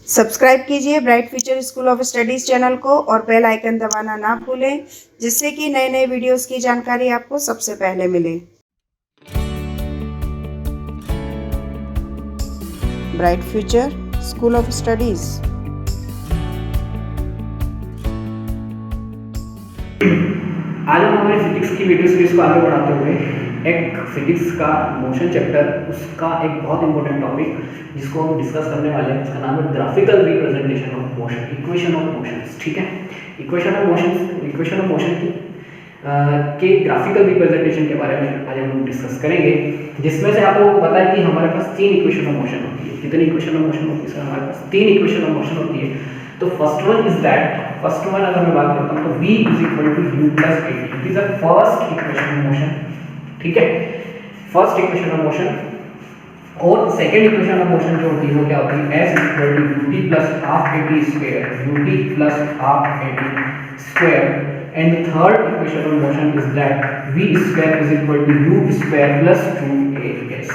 Subscribe कीजिए bright future school of studies channel को और बेल आइकन दबाना ना भूलें, जिससे कि नए नए वीडियोस की जानकारी आपको सबसे पहले मिले। Bright future school of studies. आज हम हमारे फिजिक्स की वीडियो सीरीज को आगे बढ़ाते हुए एक फिजिक्स का मोशन चैप्टर, उसका एक बहुत इंपॉर्टेंट टॉपिक जिसको हम डिस्कस करने वाले हैं, उसका नाम है graphical representation of motion, equation of motions. ठीक है, इक्वेशन ऑफ मोशन के ग्राफिकल रिप्रेजेंटेशन के बारे में आज हम लोग डिस्कस करेंगे, जिसमें से आपको पता है कि हमारे पास 3 इक्वेशन ऑफ मोशन होती है। कितनी इक्वेशन ऑफ मोशन होती है सर? हमारे पास 3 इक्वेशन ऑफ मोशन होती है। तो फर्स्ट वन अगर मैं बात करता हूँ तो v = u + at, it is the first equation of motion. ठीक है, फर्स्ट इक्वेशन ऑफ मोशन। और सेकंड इक्वेशन ऑफ मोशन जो होती है वो क्या होती है? s = ut + ½ at square, ut + ½ at square। and the third equation of motion is that v² = u² + 2as।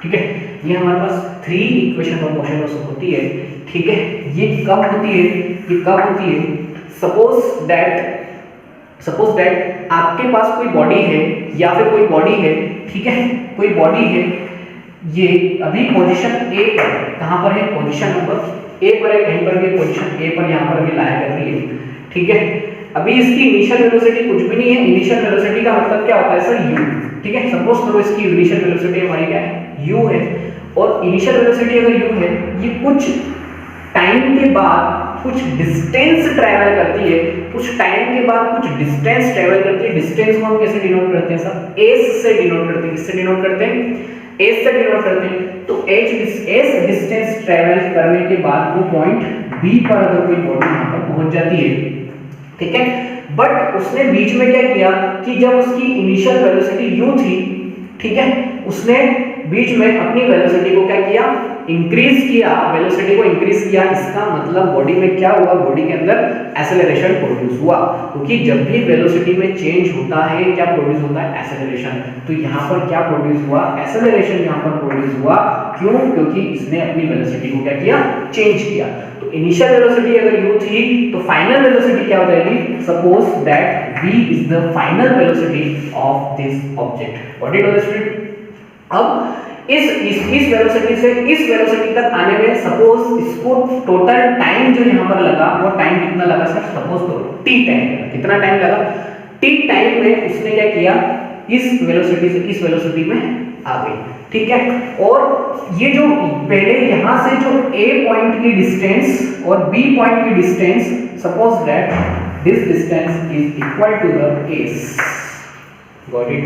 ठीक है, ये हमारे पास 3 इक्वेशन ऑफ मोशन होती है। ठीक है, ये कब होती है? सपोज दैट आपके पास कोई बॉडी है या फिर कोई बॉडी है। ठीक है, कोई बॉडी है, ये अभी पोजीशन ए पर, कहां पर है? पोजीशन नंबर ए पर है, कहीं पर भी पोजीशन ए पर, यहां पर भी लाया कर रही है। ठीक है, अभी इसकी इनिशियल वेलोसिटी कुछ भी नहीं है। इनिशियल वेलोसिटी का मतलब क्या होता है सर? u। ठीक है, सपोज करो इसकी इनिशियल वेलोसिटी हमारी क्या है? u है। और इनिशियल वेलोसिटी अगर u है, ये कुछ टाइम के बाद कुछ डिस्टेंस ट्रैवल करती है, कुछ टाइम के बाद कुछ डिस्टेंस ट्रैवल करती है। डिस्टेंस को हम कैसे डिनोट करते हैं सर? s से डिनोट करते हैं। किससे डिनोट करते हैं? s से डिनोट करते हैं। तो s डिस्टेंस ट्रैवल करने के बाद वो पॉइंट b पर अगर कोई बॉडी यहां पर पहुंच जाती है, ठीक है, बट उसने बीच में क्या किया कि जब उसकी इनिशियल वेलोसिटी u थी, ठीक है, उसने बीच में अपनी वेलोसिटी को क्या किया? इंक्रीज किया, वेलोसिटी को इंक्रीज किया। इसका मतलब बॉडी में क्या हुआ? बॉडी के अंदर एक्सेलरेशन प्रोड्यूस हुआ, क्योंकि जब भी वेलोसिटी में चेंज होता है क्या प्रोड्यूस होता है? एक्सेलरेशन। तो यहाँ पर क्या प्रोड्यूस हुआ? एक्सेलरेशन यहाँ पर प्रोड्यूस हुआ। क्यों? क्योंकि इसने अपनी वेलोसिटी को क्या किया? चेंज किया। तो इनिशियल वेलोसिटी अगर u थी तो फाइनल वेलोसिटी क्या हो जाएगी? Suppose that v is the final velocity of this object. What it understood? अब इस वेलोसिटी से इस वेलोसिटी तक आने में सपोज इसको टोटल टाइम जो यहाँ पर लगा, वो टाइम कितना लगा सर? सपोज करो t टाइम लगा। कितना टाइम लगा? t टाइम में उसने क्या किया? इस वेलोसिटी से इस वेलोसिटी में आ गई। ठीक है, और ये जो पहले यहां से जो a पॉइंट की डिस्टेंस और b पॉइंट की distance, suppose that this distance is equal to the s। Got it?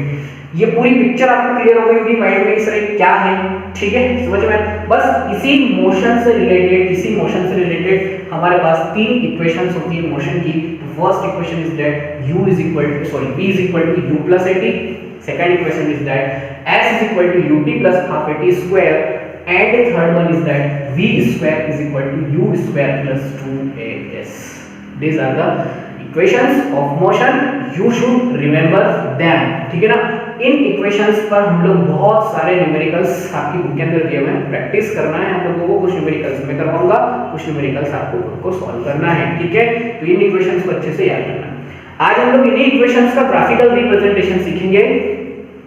ये पूरी पिक्चर आपको क्लियर हो गई होगी माइंड में सर क्या है। ठीक है, समझ में? बस इसी मोशन से रिलेटेड हमारे पास 3 इक्वेशंस होती है मोशन की। First equation is that v = u + at। second equation is that s is equal to ut plus half at square, and the third one is that v square is equal to u square plus 2as. These are the equations of motion, you should remember them. ठीक है ना? इन equations पर हम लोग बहुत सारे numericals आपकी book के अंदर दिए हुए हैं, प्रैक्टिस करना है हम लोगों को। कुछ न्यूमेरिकल्स मैं करवाऊंगा, कुछ न्यूमेरिकल्स आपको खुद को सॉल्व करना है। ठीक है, तो इन इक्वेशंस को अच्छे से याद करना है। आज हम लोग इन्हीं इक्वेशंस का ग्राफिकल रिप्रेजेंटेशन सीखेंगे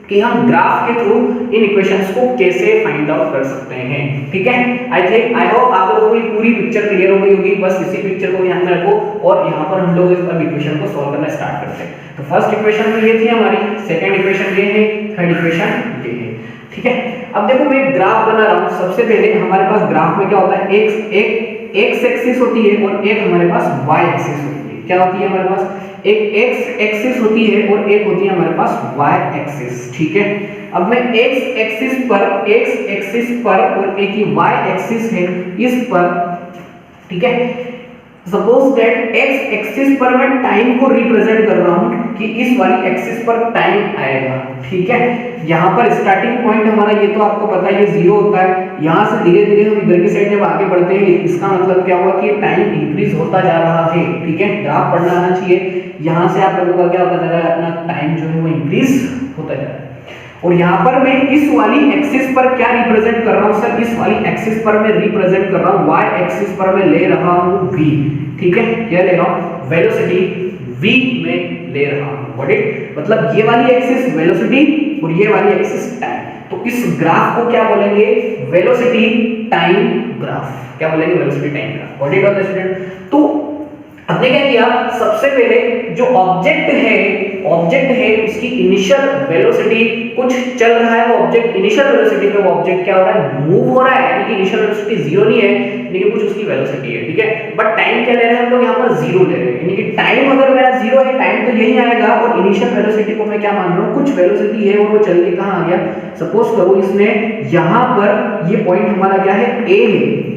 कि हम ग्राफ के थ्रू इन इक्वेशंस को कैसे फाइंड आउट कर सकते हैं। ठीक है, आई होप आप लोगों को ये पूरी पिक्चर क्लियर हो गई होगी। बस इसी पिक्चर को ध्यान में रखो और यहाँ पर हम लोग इस इक्वेशन को सॉल्व करना स्टार्ट करते हैं। तो फर्स्ट इक्वेशन तो ये थी हमारी, सेकंड इक्वेशन ये है, थर्ड इक्वेशन ये है। ठीक है, अब देखो मैं ग्राफ बना रहा हूँ। सबसे पहले हमारे पास ग्राफ में क्या होता है? एक एक्स एक्सिस होती है और एक हमारे पास वाई एक्सिस होती है। क्या होती है हमारे पास? एक x एक्सिस होती है और एक होती है हमारे पास y एक्सिस। ठीक है, अब मैं x एक्सिस पर और एक ही y एक्सिस है इस पर। ठीक है, सपोज दैट x एक्सिस पर मैं टाइम को रिप्रेजेंट कर रहा हूं कि इस वाली एक्सिस पर टाइम आएगा। ठीक है, यहां पर स्टार्टिंग पॉइंट हमारा ये तो आपको पता है ये 0 होता है। यहां से धीरे धीरे हम इधर की साइड जब आगे बढ़ते हैं, इसका मतलब क्या हुआ कि टाइम इंक्रीज होता जा रहा है। ठीक है, ग्राफ पढ़ना आना चाहिए। यहां से आप लोगों का क्या होता जा रहा है? अपना टाइम जो है वो इंक्रीज होता जा रहा है। और यहाँ पर मैं इस वाली एक्सिस पर क्या रिप्रेजेंट कर रहा हूँ सर, इस वाली एक्सिस पर मैं रिप्रेजेंट कर रहा हूँ, y एक्सिस पर मैं ले रहा हूँ v, ठीक है, क्या ले रहा हूँ, वेलोसिटी v में ले रहा हूँ, गॉट इट। मतलब ये वाली एक्सिस वेलोसिटी और ये वाली एक्सिस टाइम, तो इस ग्राफ को क्या बोलेंगे, वेलोसिटी टाइम ग्राफ, क्या बोलेंगे, velocity time graph, got it student. तो हमने क्या किया, सबसे पहले जो ऑब्जेक्ट है उसकी इनिशियल वेलोसिटी कुछ चल रहा है, वो ऑब्जेक्ट इनिशियल वेलोसिटी पे वो ऑब्जेक्ट क्या हो रहा है, मूव हो रहा है, यानी कि इनिशियल वेलोसिटी जीरो नहीं है, यानी कि कुछ उसकी वेलोसिटी है, ठीक है। बट टाइम क्या ले रहे हैं हम लोग यहाँ पर, जीरो ले रहे हैं, यानी कि टाइम अगर मेरा जीरो है, टाइम तो यही आएगा, और इनिशियल वेलोसिटी को मैं क्या मान रहा हूँ, कुछ वेलोसिटी है और वो चल के कहाँ आ गया, सपोज करो इसने यहाँ पर ये पॉइंट हमारा क्या है, ए है,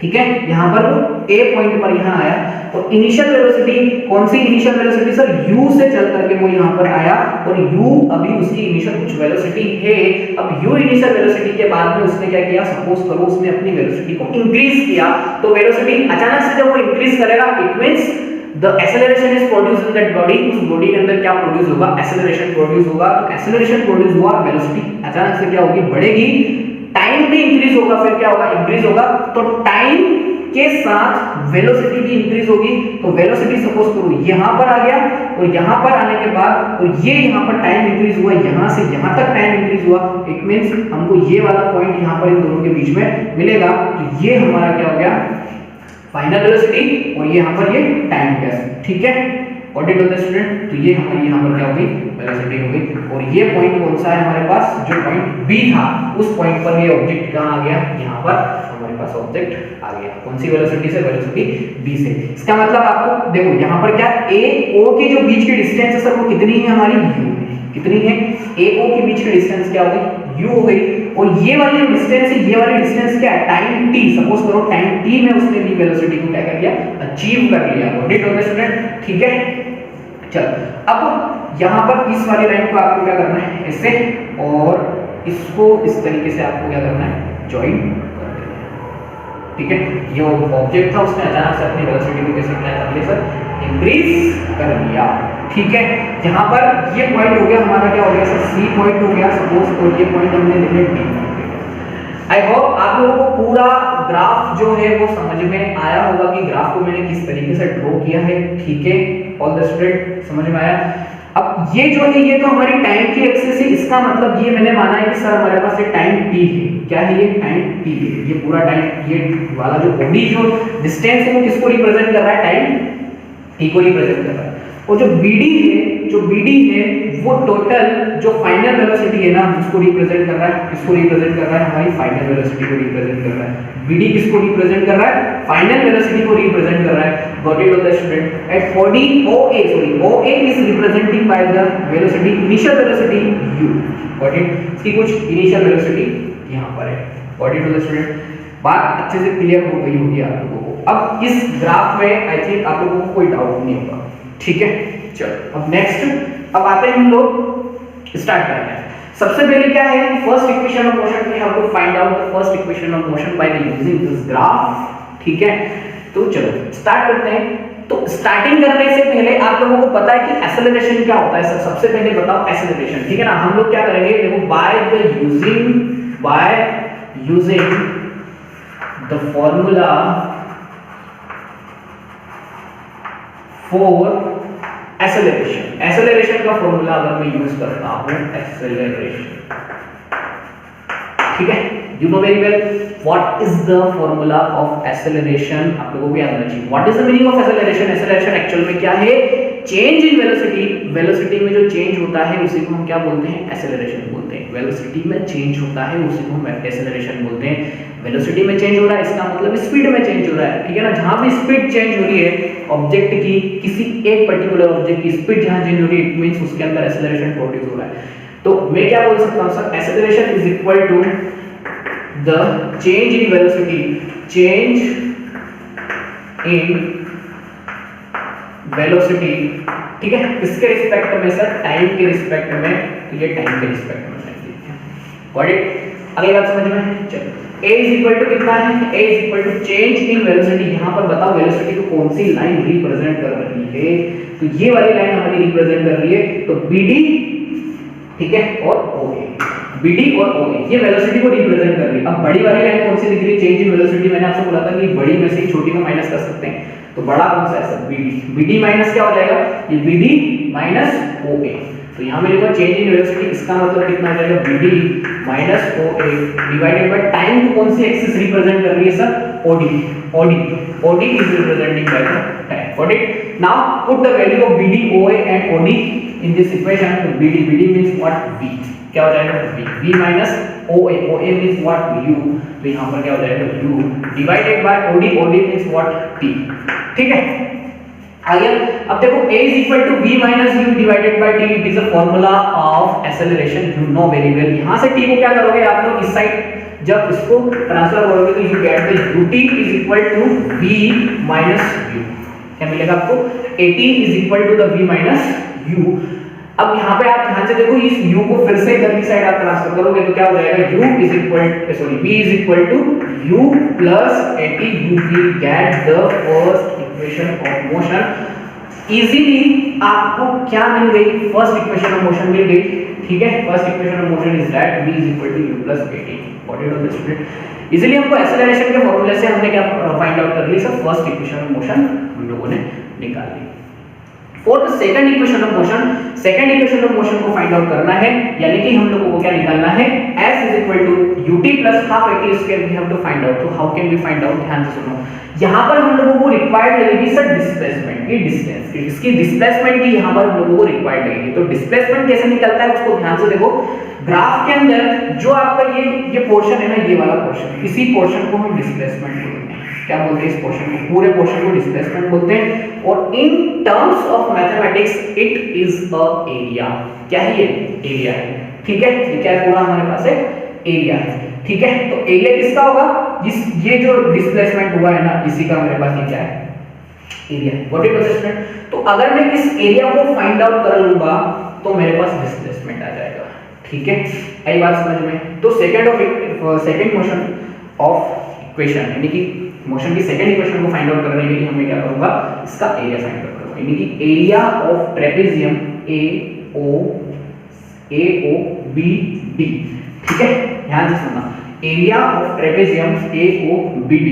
ठीक है, यहाँ पर वो ए पॉइंट पर यहाँ आया, और इनिशियल वेलोसिटी कौन सी इनिशियल वेलोसिटी सर, u से चल करके वो यहाँ पर आया, और u अभी उसकी इनिशियल कुछ वेलोसिटी है। अब u इनिशियल वेलोसिटी के बाद में उसने क्या किया, सपोज करो उसने अपनी वेलोसिटी को इंक्रीज किया, तो वेलोसिटी अचानक से जब वो इंक्रीज करेगा, it means the acceleration is produced in that body, उस बॉडी के अंदर क्या प्रोड्यूस होगा, एक्सेलरेशन प्रोड्यूस होगा। तो एक्सेलरेशन प्रोड्यूस हुआ, वेलोसिटी अचानक से क्या होगी, बढ़ेगी, टाइम भी इंक्रीज होगा, फिर क्या होगा, इंक्रीज होगा, तो टाइम के साथ वेलोसिटी भी इंक्रीज होगी। तो वेलोसिटी सपोज करो यहां पर आ गया, और यहां पर आने के बाद और ये यहां पर टाइम इंक्रीज हुआ, यहां से यहां तक टाइम इंक्रीज हुआ, इट मींस हमको ये वाला पॉइंट यहां पर इन दोनों के बीच में मिलेगा। तो ये हमारा क्या हो गया, फाइनल वेलोसिटी, और ये यहां पर ये टाइम गया, ठीक है, व्हाट इट वाज स्टूडेंट। तो ये हमारी यहां पर क्या हो गई, वेलोसिटी हो गई, और ये पॉइंट कौन सा है हमारे पास, जो पॉइंट बी था, उस पॉइंट पर ये ऑब्जेक्ट कहां आ गया, यहां पर हमारे पास ऑब्जेक्ट आ गया, कौन सी वेलोसिटी से, वेलोसिटी बी से। इसका मतलब आपको देखो यहां पर क्या, ए ओ के जो बीच की डिस्टेंस है सर, वो कितनी है हमारी, यू, कितनी है, ए ओ के बीच की डिस्टेंस क्या हो गई, यू हो गई, और ये वाली जो डिस्टेंस है, ये वाली डिस्टेंस क्या है, टाइम टी, सपोज करो टाइम टी में उसने भी वेलोसिटी को क्या कर लिया, अचीव कर लिया, व्हाट इट वाज स्टूडेंट, ठीक है। चलो अब यहाँ पर इस वाली लाइन को आपको क्या करना है, ऐसे, और इसको इस तरीके से आपको क्या करना है, ज्वाइन कर देना है, ठीक है। ये ऑब्जेक्ट था, उसने अचानक से अपनी वेलोसिटी को कैसे क्या कर लिया सर, इंक्रीज कर लिया, ठीक है। यहाँ पर ये पॉइंट हो गया हमारा, क्या हो गया सर, सी पॉइंट हो गया सपोज, और ये पॉइंट हमने लिख लिया डी। आई होप आप लोगों को पूरा ग्राफ जो है वो समझ में आया होगा कि ग्राफ को मैंने किस तरीके से ड्रॉ किया है, ठीक है, ऑल द स्टूडेंट समझ में आया। अब ये जो है, ये तो हमारी टाइम की एक्सिस है, इसका मतलब ये मैंने माना है कि सर हमारे पास ये टाइम t है, क्या है, ये टाइम t है, ये पूरा टाइम, ये वाला जो बॉडी जो डिस्टेंस है वो किसको रिप्रेजेंट कर रहा है, टाइम t को रिप्रेजेंट कर रहा है, और जो bd है, जो bd है वो टोटल जो फाइनल वेलोसिटी है ना, उसको रिप्रेजेंट कर रहा है, किसको रिप्रेजेंट कर रहा है, हमारी फाइनल वेलोसिटी को रिप्रेजेंट कर रहा है। bd किसको रिप्रेजेंट कर रहा है, फाइनल वेलोसिटी को रिप्रेजेंट कर रहा है, got it the student. At body oa, sorry, oa is representing by the velocity, initial velocity u, got it, इसकी कुछ इनिशियल वेलोसिटी यहां पर है, गॉट इट द स्टूडेंट। बात अच्छे से क्लियर हो गई होगी आप लोगों को। अब इस ग्राफ में आई थिंक आप लोगों को कोई डाउट नहीं होगा, ठीक है। चलो अब नेक्स्ट, अब आते हैं हम लोग स्टार्ट करते हैं। सबसे पहले क्या है, first equation of motion, we have to find out the first equation of motion by using this graph, ठीक है। तो चलो स्टार्ट करते हैं। तो स्टार्टिंग करने से पहले आप लोगों को पता है कि एक्सेलरेशन क्या होता है सर, सबसे पहले बताओ एक्सेलरेशन, ठीक है ना। हम लोग क्या करेंगे, देखो by using the formula for acceleration, acceleration का फॉर्मूला अगर मैं यूज करता हूं, एक्सेलरेशन, ठीक है, you know very well what is the formula of acceleration, आप लोगों को याद होना चाहिए। What is the meaning of acceleration, acceleration actual में क्या है, चेंज इन वेलोसिटी, वेलोसिटी में जो चेंज होता है उसी को हम क्या बोलते हैं, एक्सेलरेशन बोलते हैं। वेलोसिटी में चेंज होता है उसी को हम एक्सेलरेशन बोलते हैं। वेलोसिटी में चेंज हो रहा है, इसका मतलब स्पीड में चेंज हो रहा है, ठीक है ना। जहां भी स्पीड चेंज हो रही है ऑब्जेक्ट की, किसी एक पर्टिकुलर ऑब्जेक्ट की स्पीड जहां चेंज हो रही है, इट मींस उसके अंदर एक्सेलरेशन प्रोड्यूस हो रहा है। तो मैं क्या बोल सकता हूं sir, acceleration is equal to the change in velocity, change in velocity, ठीक है, किसके रिस्पेक्ट में सर, टाइम के रिस्पेक्ट में, तो ये टाइम के रिस्पेक्ट में गॉट इट। अगली बात समझ में, चलो a इज इक्वल टू कितना है, a is equal to change in velocity. यहां पर बताओ वेलोसिटी को कौन सी लाइन रिप्रेजेंट कर रही है, तो ये वाली लाइन हमारी रिप्रेजेंट कर रही है, तो bd ठीक है, और OA, BD और OA ये वेलोसिटी को रिप्रेजेंट कर रही है। अब बड़ी वाली लाइन कौन सी दिख रही है, चेंज इन वेलोसिटी, मैंने आपसे बोला था कि बड़ी में से छोटी को माइनस कर सकते हैं, तो बड़ा कौन सा है सर, BD, BD माइनस क्या हो जाएगा, ये BD माइनस OA, तो यहाँ मेरे को चेंज इन वेलोसिटी, इसका मतलब कितना आ जाएगा, BD minus OA divided by time को कौन सी एक्सिस रिप्रेजेंट कर रही है sir, OD is representing by the time. Got it? Now put the value of BD, OA and OD in this equation. So BD means what, V, क्या हो जाएगा, V minus OA means what, U, तो यहाँ पर क्या हो जाएगा, U divided by OD means what, T, ठीक है। आगे अब देखो A is equal to V minus U divided by T, it is a formula of acceleration, you know very well। यहाँ से T को क्या करोगे आप लोग, इस साइड जब इसको ट्रांसफर करोगे तो you get the ut is equal to v minus u, क्या मिलेगा आपको, at is equal to the v minus u। अब यहाँ पे आप ध्यान से देखो, इस u को फिर से इधर की साइड आप ट्रांसफर करोगे तो क्या हो जाएगा, v is equal to u plus at, you will get the first equation of motion। Easily आपको क्या मिल गई, फर्स्ट इक्वेशन ऑफ मोशन मिल गई, ठीक है। First equation of motion is that v is equal to u plus at, what it is student. Easily हमको acceleration के फॉर्मूले से हमने क्या फाइंड आउट कर लिया sir, first equation of motion हम लोगों ने निकाल ली। For the second equation of motion, second equation of motion को फाइंड आउट करना है, यानी कि हम लोगों को क्या निकालना है, s is equal to ut plus half at square we have to find out। तो how can we find out, ध्यान से सुनो, यहाँ पर हम लोगों को रिक्वायर्ड लगेगी सर डिस्प्लेसमेंट की, डिस्टेंस की, इसकी डिस्प्लेसमेंट की यहाँ पर हम लोगों को रिक्वायर्ड लगेगी। तो डिस्प्लेसमेंट कैसे निकलता है उसको ध्यान से देखो, ग्राफ के अंदर जो आपका ये पोर्शन है ना, ये वाला पोर्शन, इसी पोर्शन को हम डिस्प्लेसमेंट बोलते हैं। क्या बोलते हैं इस पोर्शन को, पूरे पोर्शन को डिस्प्लेसमेंट बोलते हैं। और in terms of mathematics it is a area, क्या है ये, एरिया है, ठीक है। ये क्या है, पूरा हमारे पास है एरिया है, ठीक है। तो एरिया किसका होगा, ये जो डिस्प्लेसमेंट हुआ है ना, इसी का मेरे पास ये क्या है, एरिया, व्हाट इज डिस्प्लेसमेंट। तो अगर मैं इस एरिया को फाइंड आउट कर लूंगा तो मेरे पास डिस्प्लेसमेंट आ जाएगा, ठीक है। आई बात समझ में। तो सेकंड मोशन ऑफ इक्वेशन, यानी कि मोशन की सेकंड इक्वेशन को फाइंड आउट करने के लिए हमें क्या करूंगा, इसका एरिया फाइंड आउट करूंगा, यानी कि एरिया ऑफ ट्रेपेजियम AOBD, ठीक है। ध्यान से सुनना, area of trapezium AOBD,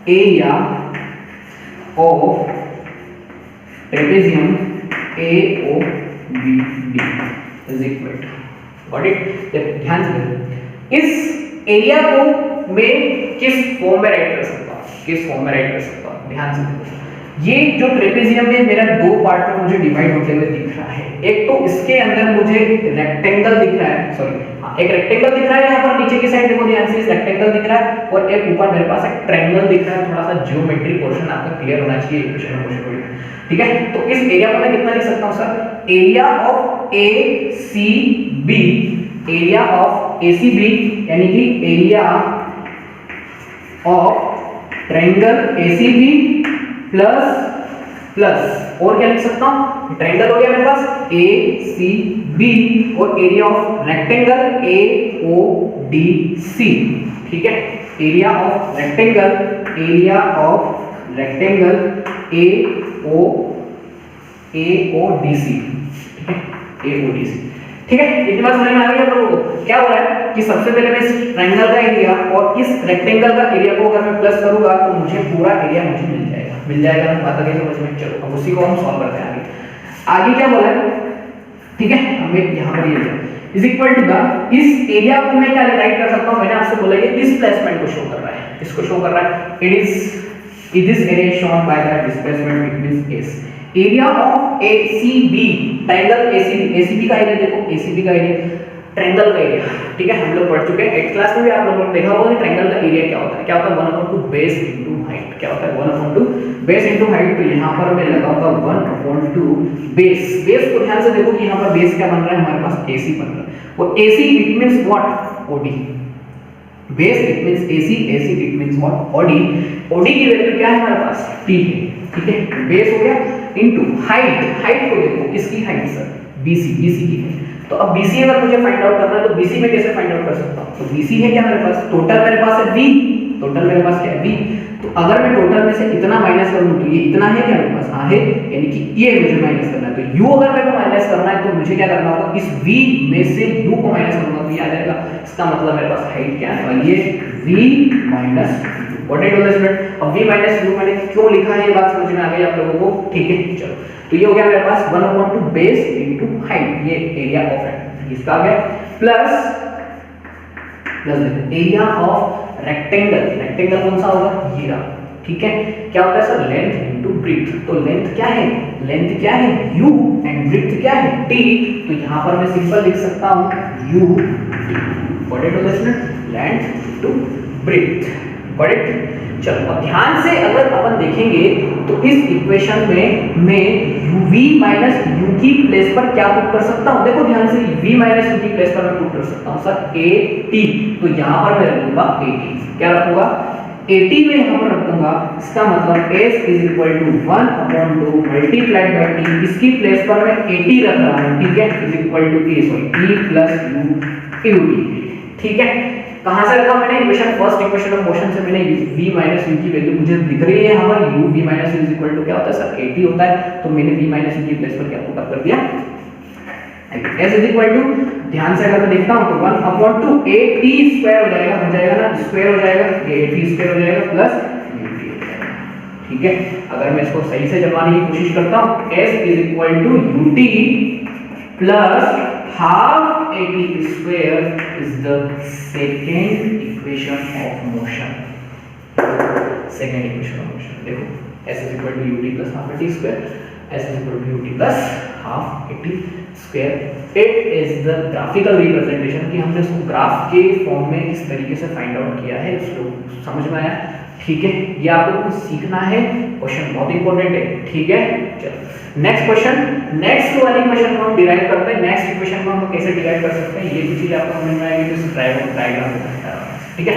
area of trapezium AOBD is equal to, got it. ध्यान से इस एरिया को मैं किस फॉर्म में राइट कर सकता हूँ, किस फॉर्म में राइट कर सकता हूँ, ध्यान से देखो। ये जो ट्रेपेजियम है मेरा दो पार्ट में मुझे डिवाइड होते हुए दिख रहा है। एक तो इसके अंदर मुझे रेक्टेंगल दिख रहा है, सॉरी एक रेक्टेंगल दिख रहा है यहाँ पर नीचे की साइड, देखो ध्यान से, रेक्टेंगल दिख रहा है, और एक ऊपर मेरे पास एक ट्रायंगल दिख रहा है। थोड़ा सा ज्योमेट्री पोर्शन आपका क्लियर होना चाहिए इक्वेशन ऑफ मोशन को, ठीक है। तो इस एरिया को मैं कितना लिख सकता हूँ sir, area of ACB, area of ACB यानी कि area of triangle ACB plus और क्या लिख सकता हूं, ट्रायंगल हो गया मेरे पास ACB और एरिया ऑफ रेक्टेंगल AODC, ठीक है। एरिया ऑफ रेक्टेंगल AODC, ठीक है, AODC, ठीक है। इतनी बात समझ में आ गई आप लोगों को। क्या हो रहा है कि सबसे पहले मैं इस ट्रायंगल का एरिया और इस रेक्टेंगल का एरिया को अगर मैं प्लस करूंगा तो मुझे पूरा एरिया मुझे मिल जाएगा ना, बात आ गई समझ में। चलो अब उसी को हम सॉल्व करते हैं आगे क्या बोला है, ठीक है। हमें यहाँ पर ये इज इक्वल टू द, इस एरिया को मैं क्या राइट कर सकता हूँ, मैंने आपसे बोला ये डिस्प्लेसमेंट को शो कर रहा है, इसको शो कर रहा है। It is area shown by the displacement which means S. Area of ACB, triangle ACB का एरिया देखो, ACB का एरिया ट्रायंगल का एरिया, ठीक है। हम लोग पढ़ चुके हैं 8th क्लास में भी, आप लोगों ने देखा होगा कि ट्रायंगल का एरिया क्या होता है, क्या होता है 1/2 बेस इनटू हाइट, क्या होता है 1/2 बेस इनटू हाइट। तो यहाँ पर मैं लगाऊंगा 1/2 बेस। बेस को ध्यान से देखो कि यहाँ पर बेस क्या बन रहा है, हमारे पास AC बन रहा है, और AC it means what, OD। Base it means AC it means what, OD की वैल्यू क्या है हमारे पास, T है, ठीक है। बेस हो गया इनटू हाइट को देखो, किसकी हाइट सर, BC की है। तो अब BC अगर मुझे फाइंड आउट करना है तो BC में कैसे फाइंड आउट कर सकता हूं, तो BC है क्या मेरे पास, टोटल मेरे पास है V, टोटल मेरे पास क्या है V। तो तो अगर मैं टोटल में से इतना माइनस करूं तो ये इतना है क्या मेरे पास? हाँ है, यानी कि ये मुझे माइनस करना है। तो u अगर मेरे को माइनस करना है तो मुझे क्या करना होगा? इस v में से u को माइनस करूंगा तो ये आ जाएगा। इसका मतलब मेरे पास हाइट क्या है? और ये v minus what it was student. अब v माइनस u मैंने क्यों लिखा है ये बात समझ में आ गई आप लोगों को? ठीक है, चलो तो ये हो गया मेरे पास 1/2 बेस इनटू हाइट, ये एरिया ऑफ रेक्टेंगल इसका आ गया, plus area of rectangle. Rectangle कौन सा होगा? ये रहा। ठीक है, क्या होता है सर? Length into breadth. तो लेंथ क्या है? लेंथ क्या है? u एंड ब्रेड्थ क्या है? t। तो यहां पर मैं सिंपल लिख सकता हूं u what it was student? Length into breadth. Got it? चलो अब ध्यान से अगर अपन देखेंगे तो इस इक्वेशन में मैं v माइनस u की प्लेस पर क्या पुट कर सकता हूं? देखो ध्यान से, v माइनस u की प्लेस पर मैं पुट कर सकता हूं सर at। तो यहां पर मैं रखूंगा 80। क्या रखूंगा? 80 में यहां पर रखूंगा। इसका मतलब s is equal to 1/2 multiplied by t। इसकी प्लेस पर मैं 80 रख रहा हूं। ठीक है, is equal to t plus u ut। ठीक है, कहां से रखा मैंने? Equation first equation of motion से मैंने v माइनस u की वैल्यू मुझे दिख रही है यहाँ पर u v minus u is equal to क्या होता है सर? 80 होता है। तो मैंने v माइनस u की प्लेस पर क्या पुट अप कर दिया? s इज इक्वल टू, ध्यान से अगर मैं देखता हूं तो 1/2 at स्क्वायर हो जाएगा, हो जाएगा ना, स्क्वायर हो जाएगा, ये at स्क्वायर हो जाएगा प्लस ut हो जाएगा। ठीक है, अगर मैं इसको सही से जमाने की कोशिश करता हूं, s is equal to ut plus half at square is the second equation of motion। second equation of motion देखो, s is equal to ut plus half at square, s is equal to ut plus half at square। it is the graphical representation कि हमने इसको graph के form में इस तरीके से find out किया है। इसको समझ में आया? ठीक है, ये आपको कुछ सीखना है, क्वेश्चन बहुत इंपॉर्टेंट है। ठीक है, चलो नेक्स्ट क्वेश्चन। नेक्स्ट वाली क्वेश्चन को हम डिराइव करते हैं। नेक्स्ट इक्वेशन को हम कैसे डिराइव कर सकते हैं, ये भी चीज आपको समझ में आएगी तो डायग्राम बताता हूं। ठीक है,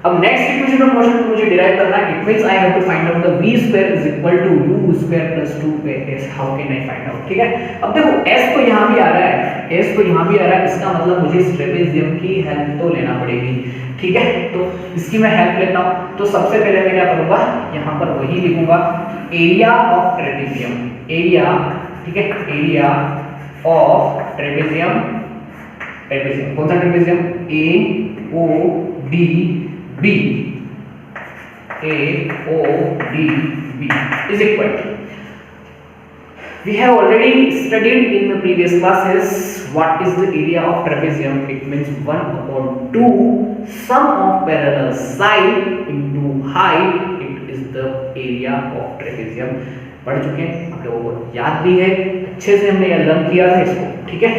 अब नेक्स्ट इक्वेशन ऑफ मोशन को मुझे डिराइव करना है। It means I have to find out the v square is equal to u square plus 2s। How can I find out? ठीक है, अब देखो s तो यहां भी आ रहा है, s तो यहां भी आ रहा है, इसका मतलब मुझे इस ट्रेपेजियम की हेल्प तो लेना पड़ेगी। ठीक है, तो इसकी मैं हेल्प लेता हूं। तो सबसे पहले मैं क्या करूंगा, यहां पर वही लिखूंगा एरिया ऑफ ट्रेपेजियम। एरिया, ठीक है, एरिया ऑफ ट्रेपेजियम। ट्रेपेजियम कौन सा trapezium? a o d b, a o d b is equal to, we have already studied in the previous classes what is the area of trapezium. It means 1/2 sum of parallel side into height, it is the area of trapezium। पढ़ चुके हैं, आप लोगों को याद भी है, अच्छे से हमने लर्न किया था इसको। ठीक है,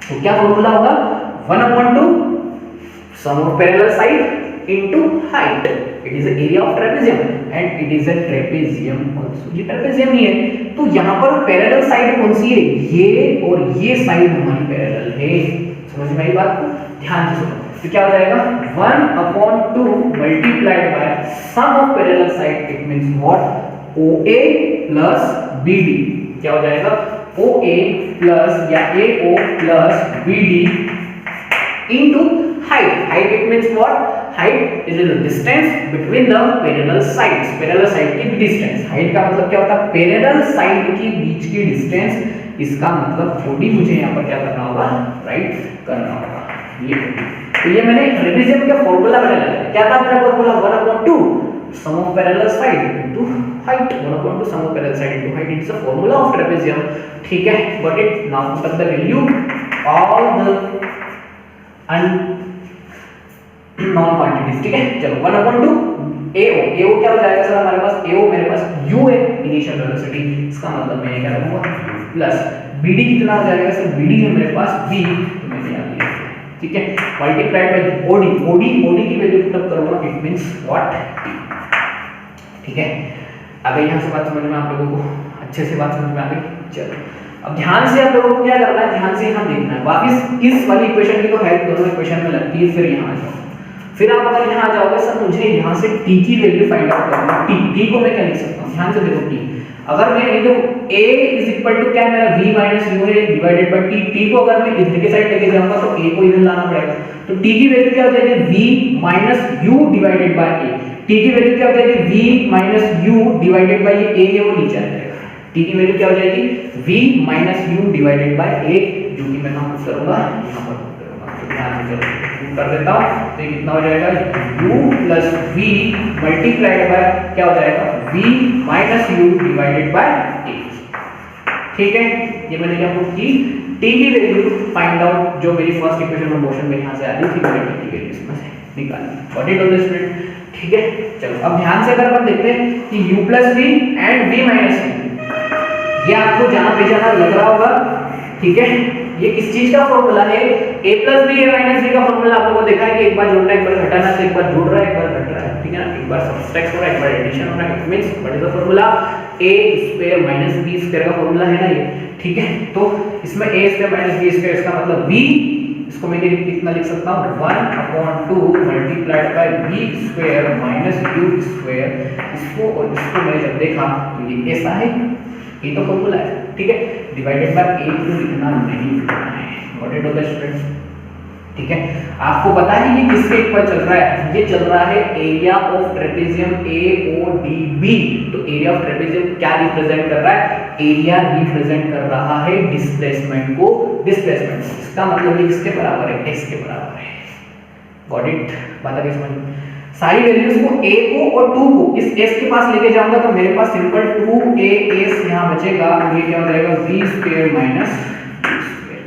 तो क्या फॉर्मूला होगा? 1/2 sum of parallel side into height, it is the area of trapezium and it is a trapezium also। ये trapezium ही है, तो यहाँ पर पैरेलल साइड कौन सी है? ये और ये साइड हमारी पैरेलल है। समझ में आई बात को? ध्यान से सुनो। तो क्या हो जाएगा? 1/2 multiplied by sum of parallel side, it means what? OA plus BD। क्या हो जाएगा? OA प्लस या AO plus BD into height। height it means what? height is the distance between the parallel sides। parallel side की distance। height का मतलब क्या होता है? parallel side के बीच की distance। इसका मतलब 40 मुझे यहाँ पर क्या करना होगा? राइट करना होगा। ये तो ये मैंने ट्रेपेजियम का फॉर्मूला मैंने लगाया। क्या था मेरा formula? 1/2 sum of parallel side into height। 1/2 sum of parallel side into height, it's a formula of trapezium। ठीक है, but it now put up the value all the non quantities. ठीक है, चलो 1/2 AO। AO क्या हो जाएगा sir हमारे पास? AO मेरे पास U है, इनिशियल वेलोसिटी। इसका मतलब मैं क्या रखूंगा? प्लस BD कितना हो जाएगा सर? BD है मेरे पास V, तो मैंने यहाँ लिया। ठीक है, मल्टीप्लाइड बाय OD। OD की वैल्यू पुट अप करूंगा, इट मींस व्हाट? ठीक है, अगर यहाँ से बात समझ में आप लोगों को अच्छे से बात समझ में आ गई। चलो अब ध्यान से आप लोगों को क्या करना है? ध्यान से यहाँ देखना है। वापस इस वाली इक्वेशन की तो हेल्प दोनों इक्वेशन में लगती है। फिर यहाँ आ जाओ, फिर आप अगर यहाँ आ जाओगे सर मुझे यहाँ से t की वैल्यू फाइंड आउट करना है। t को मैं क्या लिख सकता हूँ? ध्यान से देखो, t अगर मैं ये देखो a इज इक्वल टू क्या मेरा v माइनस u है डिवाइडेड बाय t। t को अगर मैं इधर के साइड लेके जाऊंगा तो a को इधर लाना पड़ेगा। तो t की वैल्यू क्या हो जाएगी v minus u divided by a। t की वैल्यू क्या हो जाएगी v minus u divided by ये a है वो नीचे आ जाएगा। t की वैल्यू क्या हो जाएगी v minus u divided by a, जो कि मैं कहां पुट करूंगा यहां पर पुट करूंगा। तो ध्यान से कर देता हूं, तो ये कितना हो जाएगा u plus v multiplied by क्या हो जाएगा v minus u divided by a। ठीक है, ये मैंने क्या पुट की t की वैल्यू फाइंड आउट, जो मेरी फर्स्ट इक्वेशन ऑफ मोशन में यहां से आ रही थी, मैंने t की वैल्यू इसमें से निकाली। व्हाट इट ऑफ स्टूडेंट, ठीक है। चलो अब ध्यान से अगर अपन देखते हैं कि u plus v and v minus v, ये आपको जहां पे जहां लग रहा होगा, ठीक है, ये किस चीज का फॉर्मूला है, a plus b a minus b का फॉर्मूला। आप लोगों को देखा है कि एक बार जोड़ना एक बार घटाना, तो एक बार जुड़ रहा है एक बार घट रहा है, ठीक है ना, एक बार सबट्रैक्ट हो रहा है एक बार एडिशन हो रहा है। It means what is the formula, a square minus b square का फॉर्मूला है ना ये, ठीक है। तो इसमें a square minus b square, इसका मतलब b, इसको मैं कितना लिख सकता हूं 1/2 multiplied bye b square minus u square. इसको और इसको मैंने जब देखा तो ये ऐसा है, ये तो फॉर्मूला है, ठीक है। डिवाइडेड बाय a को लिखना नहीं है। What it of the student, ठीक है। आपको पता है ये किसके ऊपर चल रहा है, ये चल रहा है एरिया ऑफ ट्रेपेजियम AODB। तो एरिया ऑफ ट्रेपेजियम क्या रिप्रेजेंट कर रहा है, एरिया रिप्रेजेंट कर रहा है डिस्प्लेसमेंट को, डिस्प्लेसमेंट। इसका मतलब ये किसके बराबर है, x के बराबर है। गॉट इट, बात आ गई समझ में। सारी वैल्यूज को a को और 2 को इस s के पास लेके जाऊंगा तो मेरे पास सिंपल 2as यहां बचेगा, तो ये क्या हो जाएगा v square minus u square,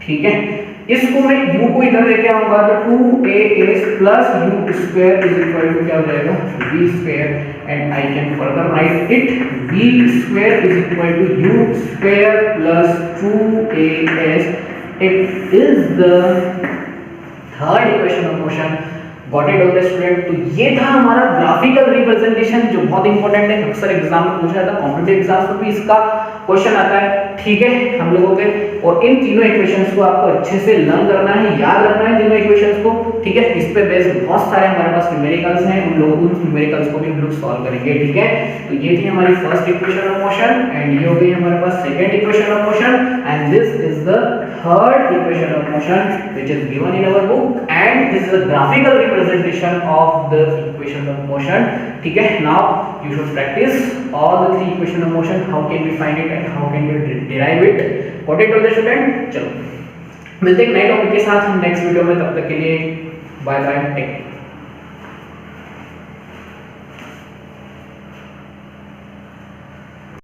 ठीक है। इसको मैं u को इधर लेके आऊंगा तो 2as plus u square is equal to क्या हो जाएगा v square, and I can further write it v square is equal to u square plus 2as। It is the third equation of motion. Got it of the student. तो ये था हमारा graphical representation, जो बहुत important है, अक्सर exam में पूछा जाता है, कॉम्पिटिटिव एग्जाम्स में भी इसका क्वेश्चन आता है, ठीक है, हम लोगों के। और इन तीनों इक्वेशंस को आपको अच्छे से लर्न करना है, याद रखना है तीनों इक्वेशंस को, ठीक है। इस पे बेस्ड बहुत सारे हमारे पास न्यूमेरिकल्स हैं, उन लोगों उन न्यूमेरिकल्स को भी हम लोग सॉल्व करेंगे, ठीक है। तो ये थी हमारी first equation of motion, and ये हो गई हमारे पास second equation of motion, and this is the third equation of motion which is given in our book, and this is a graphical representation of the equation of motion, ठीक है। Now you should practise all the three equation of motion, how can we find it and how can we derive it. What it of the student. चलो मिलते हैं नए topic के साथ हम next video में, तब तक के लिए बाय बाय, टेक केयर।